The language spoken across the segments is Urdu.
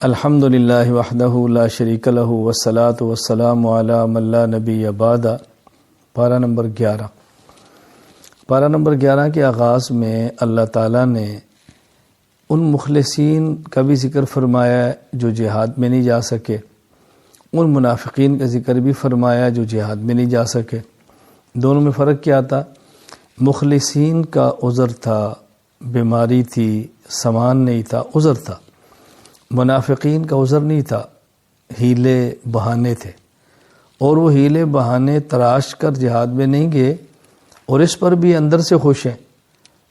الحمد للہ وحدہ لا شریک لہ والصلاة والسلام علی من لا نبی بعد۔ پارہ نمبر 11 کے آغاز میں اللہ تعالیٰ نے ان مخلصین کا بھی ذکر فرمایا جو جہاد میں نہیں جا سکے، ان منافقین کا ذکر بھی فرمایا جو جہاد میں نہیں جا سکے۔ دونوں میں فرق کیا تھا؟ مخلصین کا عذر تھا، بیماری تھی، سامان نہیں تھا، عذر تھا۔ منافقین کا عذر نہیں تھا، ہیلے بہانے تھے، اور وہ ہیلے بہانے تراش کر جہاد میں نہیں گئے اور اس پر بھی اندر سے خوش ہیں،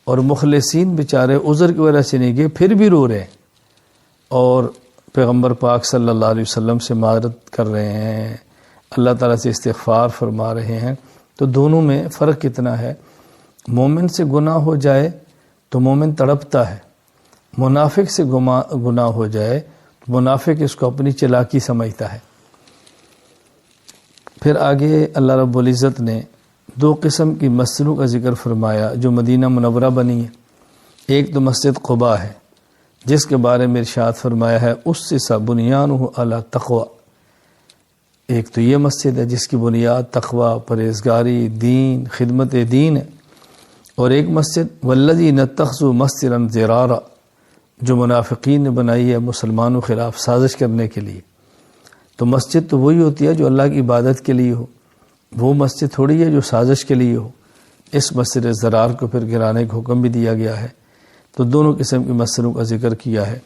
اور مخلصین بیچارے عذر کی وجہ سے نہیں گئے پھر بھی رو رہے ہیں اور پیغمبر پاک صلی اللہ علیہ وسلم سے معذرت کر رہے ہیں، اللہ تعالیٰ سے استغفار فرما رہے ہیں۔ تو دونوں میں فرق کتنا ہے؟ مومن سے گناہ ہو جائے تو مومن تڑپتا ہے، منافق سے گناہ ہو جائے تو منافق اس کو اپنی چلاکی سمجھتا ہے۔ پھر آگے اللہ رب العزت نے 2 قسم کی مسجدوں کا ذکر فرمایا جو مدینہ منورہ بنی ہے۔ ایک تو مسجد قباء ہے جس کے بارے میں ارشاد فرمایا ہے اسس بنیانہ علی تقوی۔ ایک تو یہ مسجد ہے جس کی بنیاد تقوی، پرہیزگاری، دین، خدمت دین ہے، اور ایک مسجد والذین اتخذوا مسجدا ضرارا جو منافقین نے بنائی ہے مسلمانوں کے خلاف سازش کرنے کے لیے۔ تو مسجد تو وہی ہوتی ہے جو اللہ کی عبادت کے لیے ہو، وہ مسجد تھوڑی ہے جو سازش کے لیے ہو۔ اس مسجد ضرار کو پھر گرانے کا حکم بھی دیا گیا ہے۔ تو دونوں قسم کی مسجدوں کا ذکر کیا ہے۔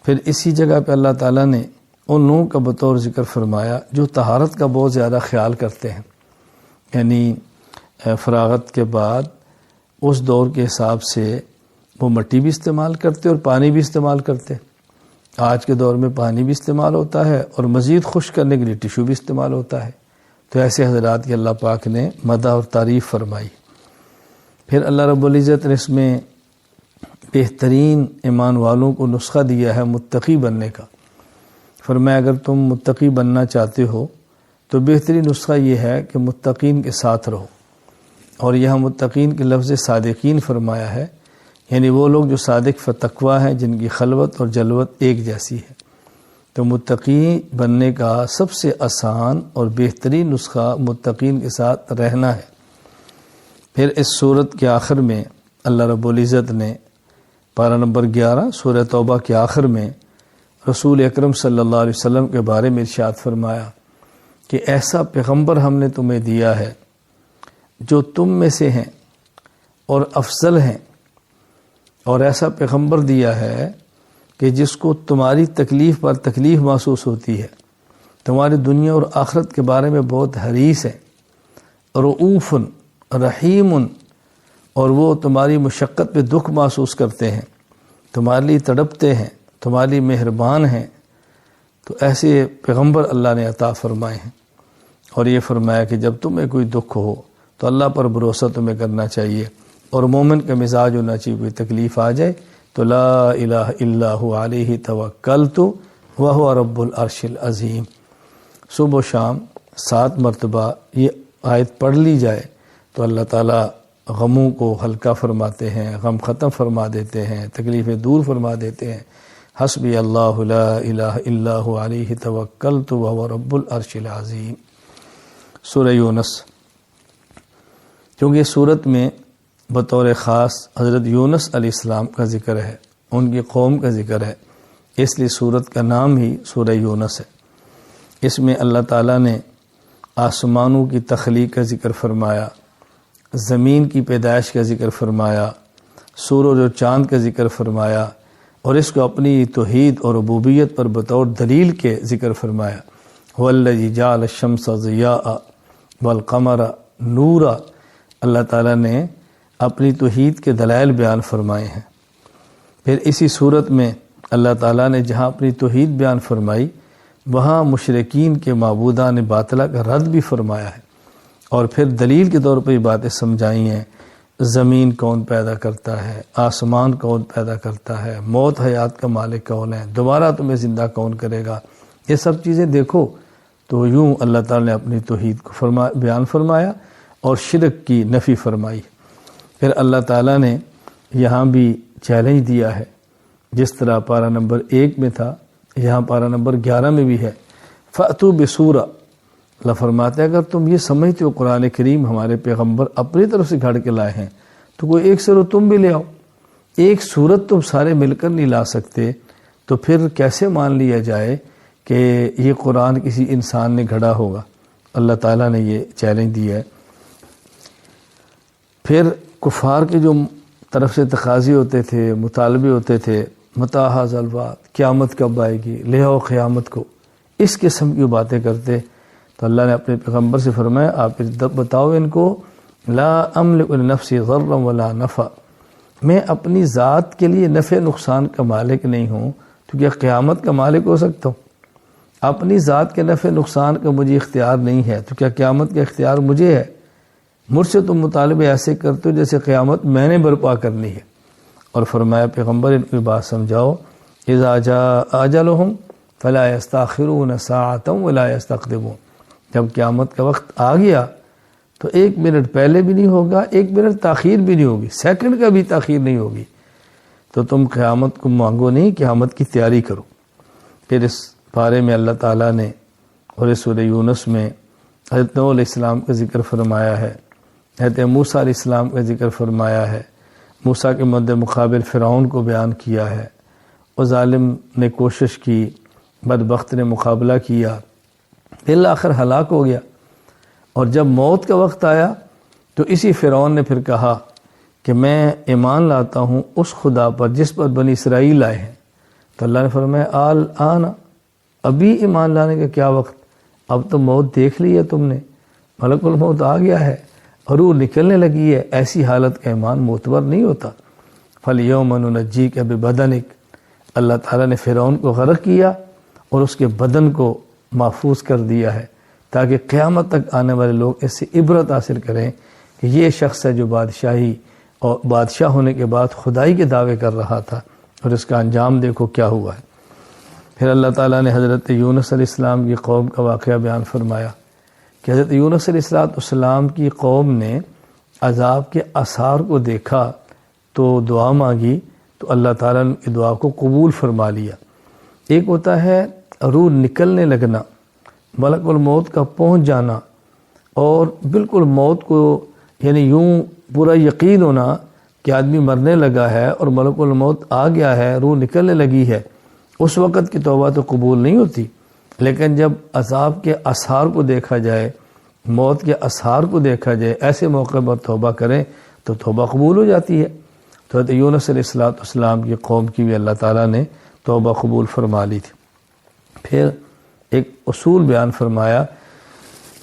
پھر اسی جگہ پہ اللہ تعالیٰ نے ان لوگوں کا بطور ذکر فرمایا جو طہارت کا بہت زیادہ خیال کرتے ہیں، یعنی فراغت کے بعد اس دور کے حساب سے وہ مٹی بھی استعمال کرتے اور پانی بھی استعمال کرتے۔ آج کے دور میں پانی بھی استعمال ہوتا ہے اور مزید خشک کرنے کے لیے ٹیشو بھی استعمال ہوتا ہے۔ تو ایسے حضرات کی اللہ پاک نے مدح اور تعریف فرمائی۔ پھر اللہ رب العزت نے اس میں بہترین ایمان والوں کو نسخہ دیا ہے متقی بننے کا۔ فرمایا اگر تم متقی بننا چاہتے ہو تو بہترین نسخہ یہ ہے کہ متقین کے ساتھ رہو، اور یہاں متقین کے لفظ صادقین فرمایا ہے، یعنی وہ لوگ جو صادق فتقوی ہیں جن کی خلوت اور جلوت ایک جیسی ہے۔ تو متقی بننے کا سب سے آسان اور بہترین نسخہ متقین کے ساتھ رہنا ہے۔ پھر اس سورت کے آخر میں اللہ رب العزت نے پارہ نمبر 11 سورہ توبہ کے آخر میں رسول اکرم صلی اللہ علیہ وسلم کے بارے میں ارشاد فرمایا کہ ایسا پیغمبر ہم نے تمہیں دیا ہے جو تم میں سے ہیں اور افضل ہیں، اور ایسا پیغمبر دیا ہے کہ جس کو تمہاری تکلیف پر تکلیف محسوس ہوتی ہے، تمہاری دنیا اور آخرت کے بارے میں بہت حریص ہے، رؤوف رحیم، اور وہ تمہاری مشقت پہ دکھ محسوس کرتے ہیں، تمہارے لیے تڑپتے ہیں، تمہارے لیے مہربان ہیں۔ تو ایسے پیغمبر اللہ نے عطا فرمائے ہیں، اور یہ فرمایا کہ جب تمہیں کوئی دکھ ہو تو اللہ پر بھروسہ تمہیں کرنا چاہیے، اور مومن کا مزاج ہونا چاہیے کوئی تکلیف آ جائے تو لا الہ الا هو علیہ توکلت وہو رب العرش العظیم۔ صبح و شام 7 مرتبہ یہ آیت پڑھ لی جائے تو اللہ تعالیٰ غموں کو ہلکا فرماتے ہیں، غم ختم فرما دیتے ہیں، تکلیفیں دور فرما دیتے ہیں۔ حسبی اللہ لا الہ الا هو علیہ توکلت وہو رب العرش العظیم۔ سورہ یونس، کیونکہ اس صورت میں بطور خاص حضرت یونس علیہ السلام کا ذکر ہے، ان کی قوم کا ذکر ہے، اس لیے سورت کا نام ہی سورہ یونس ہے۔ اس میں اللہ تعالیٰ نے آسمانوں کی تخلیق کا ذکر فرمایا، زمین کی پیدائش کا ذکر فرمایا، سورج اور چاند کا ذکر فرمایا، اور اس کو اپنی توحید اور ربوبیت پر بطور دلیل کے ذکر فرمایا۔ وَالَّذِي جَعَلَ الشَّمْسَ ضِيَاءً وَالْقَمَرَ نُورًا۔ اللہ تعالیٰ نے اپنی توحید کے دلائل بیان فرمائے ہیں۔ پھر اسی صورت میں اللہ تعالیٰ نے جہاں اپنی توحید بیان فرمائی وہاں مشرکین کے معبودان باطلہ کا رد بھی فرمایا ہے، اور پھر دلیل کے طور پر یہ باتیں سمجھائی ہیں۔ زمین کون پیدا کرتا ہے، آسمان کون پیدا کرتا ہے، موت حیات کا مالک کون ہے، دوبارہ تمہیں زندہ کون کرے گا، یہ سب چیزیں دیکھو۔ تو یوں اللہ تعالیٰ نے اپنی توحید کو بیان فرمایا اور شرک کی نفی فرمائی۔ پھر اللہ تعالیٰ نے یہاں بھی چیلنج دیا ہے جس طرح پارہ نمبر 1 میں تھا، یہاں پارہ نمبر 11 میں بھی ہے، فَأْتُوا بِسُورَةٍ۔ اللہ فرماتے ہیں اگر تم یہ سمجھتے ہو قرآن کریم ہمارے پیغمبر اپنی طرف سے گھڑ کے لائے ہیں تو کوئی ایک سورت تم بھی لے آؤ۔ ایک سورت تم سارے مل کر نہیں لا سکتے تو پھر کیسے مان لیا جائے کہ یہ قرآن کسی انسان نے گھڑا ہوگا؟ اللہ تعالیٰ نے یہ چیلنج دیا ہے۔ پھر کفار کے جو طرف سے تقاضے ہوتے تھے، مطالبے ہوتے تھے، متی ھذا الوعد، قیامت کب آئے گی، لے آؤ قیامت کو، اس قسم کی باتیں کرتے تو اللہ نے اپنے پیغمبر سے فرمایا آپ بتاؤ ان کو، لا املک لنفسی ضرا ولا نفع، میں اپنی ذات کے لیے نفع نقصان کا مالک نہیں ہوں تو کیا قیامت کا مالک ہو سکتا ہوں؟ اپنی ذات کے نفع نقصان کا مجھے اختیار نہیں ہے تو کیا قیامت کا اختیار مجھے ہے؟ مجھ سے تم مطالبے ایسے کرتے ہو جیسے قیامت میں نے برپا کرنی ہے۔ اور فرمایا پیغمبر ان کی بات سمجھاؤ، اذا جاء اجلهم فلا يستاخرون ساعة ولا يستقدمون، جب قیامت کا وقت آ گیا تو 1 منٹ پہلے بھی نہیں ہوگا، 1 منٹ تاخیر بھی نہیں ہوگی، سیکنڈ کا بھی تاخیر نہیں ہوگی، تو تم قیامت کو مانگو نہیں، قیامت کی تیاری کرو۔ پھر اس بارے میں اللہ تعالیٰ نے اور اس سورہ یونس میں حضرت نوح علیہ السلام کا ذکر فرمایا ہے، حضرت موسیٰ علیہ السلام کا ذکر فرمایا ہے، موسیٰ کے مد مقابل فرعون کو بیان کیا ہے، اور ظالم نے کوشش کی، بدبخت نے مقابلہ کیا، بالآخر ہلاک ہو گیا۔ اور جب موت کا وقت آیا تو اسی فرعون نے پھر کہا کہ میں ایمان لاتا ہوں اس خدا پر جس پر بنی اسرائیل آئے ہیں، تو اللہ نے فرمایا الآن، ابھی ایمان لانے کا کیا وقت، اب تو موت دیکھ لی ہے تم نے، ملک الموت آ گیا ہے اور روح نکلنے لگی ہے، ایسی حالت کا ایمان معتبر نہیں ہوتا۔ فَالْيَوْمَ نُنَجِّيكَ بِبَدَنِكَ، اللہ تعالیٰ نے فرعون کو غرق کیا اور اس کے بدن کو محفوظ کر دیا ہے تاکہ قیامت تک آنے والے لوگ اس سے عبرت حاصل کریں کہ یہ شخص ہے جو بادشاہی اور بادشاہ ہونے کے بعد خدائی کے دعوے کر رہا تھا، اور اس کا انجام دیکھو کیا ہوا ہے۔ پھر اللہ تعالیٰ نے حضرت یونس علیہ السلام کی قوم کا واقعہ بیان فرمایا کہ حضرت یونس علیہ السلام کی قوم نے عذاب کے آثار کو دیکھا تو دعا مانگی تو اللہ تعالیٰ نے دعا کو قبول فرما لیا۔ ایک ہوتا ہے روح نکلنے لگنا، ملک الموت کا پہنچ جانا، اور بالکل موت کو یعنی یوں پورا یقین ہونا کہ آدمی مرنے لگا ہے اور ملک الموت آ گیا ہے، روح نکلنے لگی ہے، اس وقت کی توبہ تو قبول نہیں ہوتی، لیکن جب عذاب کے آثار کو دیکھا جائے، موت کے آثار کو دیکھا جائے، ایسے موقع پر توبہ کریں تو توبہ قبول ہو جاتی ہے۔ تو حضرت یونس علیہ السلام کی قوم کی بھی اللہ تعالیٰ نے توبہ قبول فرما لی تھی۔ پھر ایک اصول بیان فرمایا،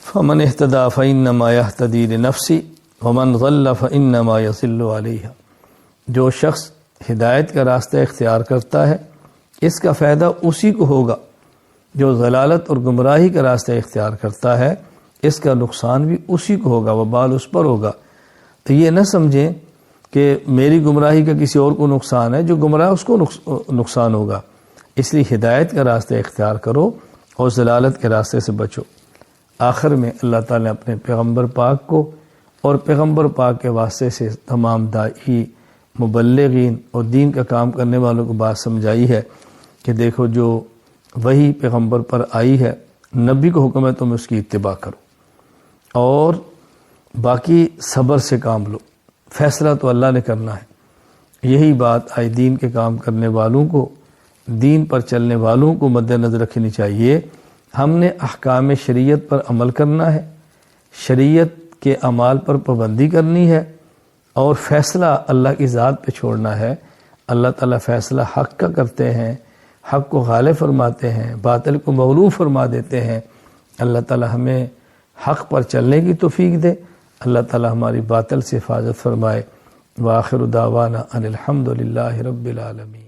فَمَنِ اهْتَدَىٰ فَإِنَّمَا يَهْتَدِي لِنَفْسِهِ وَمَنْ ضَلَّ فَإِنَّمَا يَضِلُّ عَلَيْهَا، جو شخص ہدایت کا راستہ اختیار کرتا ہے اس کا فائدہ اسی کو ہوگا، جو ضلالت اور گمراہی کا راستہ اختیار کرتا ہے اس کا نقصان بھی اسی کو ہوگا، وبال اس پر ہوگا۔ تو یہ نہ سمجھیں کہ میری گمراہی کا کسی اور کو نقصان ہے، جو گمراہ اس کو نقصان ہوگا، اس لیے ہدایت کا راستہ اختیار کرو اور ضلالت کے راستے سے بچو۔ آخر میں اللہ تعالیٰ نے اپنے پیغمبر پاک کو اور پیغمبر پاک کے واسطے سے تمام داعی، مبلغین اور دین کا کام کرنے والوں کو بات سمجھائی ہے کہ دیکھو جو وہی پیغمبر پر آئی ہے، نبی کو حکم ہے تم اس کی اتباع کرو اور باقی صبر سے کام لو، فیصلہ تو اللہ نے کرنا ہے۔ یہی بات آج دین کے کام کرنے والوں کو، دین پر چلنے والوں کو مد نظر رکھنی چاہیے۔ ہم نے احکام شریعت پر عمل کرنا ہے، شریعت کے اعمال پر پابندی کرنی ہے، اور فیصلہ اللہ کی ذات پہ چھوڑنا ہے۔ اللہ تعالیٰ فیصلہ حق کا کرتے ہیں، حق کو غالب فرماتے ہیں، باطل کو مغلوب فرما دیتے ہیں۔ اللہ تعالیٰ ہمیں حق پر چلنے کی توفیق دے، اللہ تعالیٰ ہماری باطل سے حفاظت فرمائے۔ وآخر دعوانا ان الحمد للہ رب العالمین۔